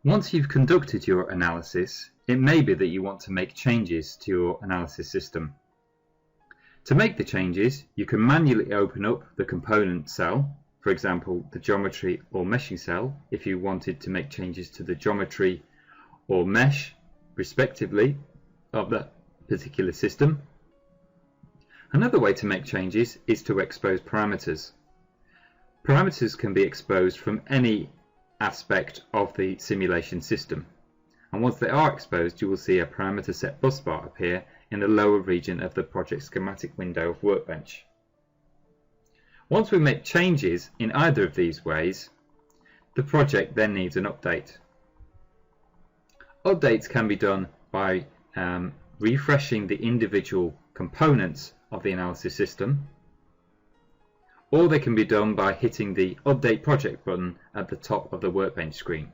Once you've conducted your analysis, it may be that you want to make changes to your analysis system. To make the changes, you can manually open up the component cell, for example the geometry or meshing cell, if you wanted to make changes to the geometry or mesh respectively of that particular system. Another way to make changes is to expose parameters. Parameters can be exposed from any aspect of the simulation system, and once they are exposed you will see a parameter set bus bar appear in the lower region of the project schematic window of Workbench. Once we make changes in either of these ways, the project then needs an update. Updates can be done by refreshing the individual components of the analysis system, or they can be done by hitting the Update Project button at the top of the Workbench screen.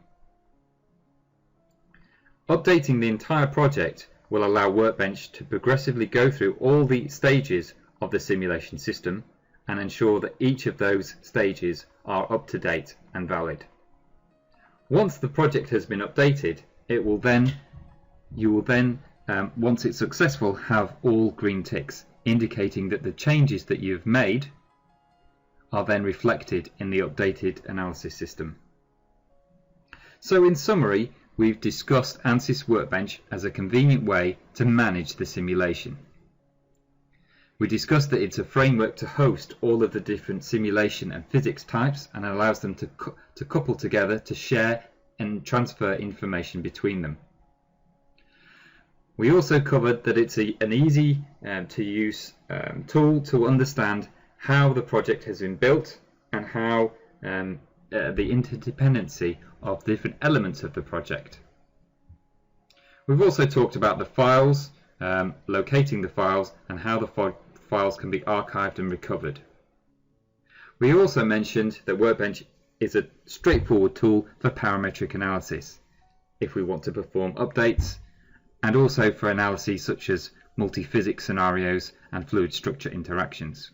Updating the entire project will allow Workbench to progressively go through all the stages of the simulation system and ensure that each of those stages are up to date and valid. Once the project has been updated, you will then, once it's successful, have all green ticks, indicating that the changes that you've made are then reflected in the updated analysis system. So in summary, we've discussed ANSYS Workbench as a convenient way to manage the simulation. We discussed that it's a framework to host all of the different simulation and physics types and allows them to couple together to share and transfer information between them. We also covered that it's an easy to use tool to understand how the project has been built and how the interdependency of different elements of the project. We've also talked about the files, locating the files, and how the files can be archived and recovered. We also mentioned that Workbench is a straightforward tool for parametric analysis if we want to perform updates, and also for analyses such as multi-physics scenarios and fluid structure interactions.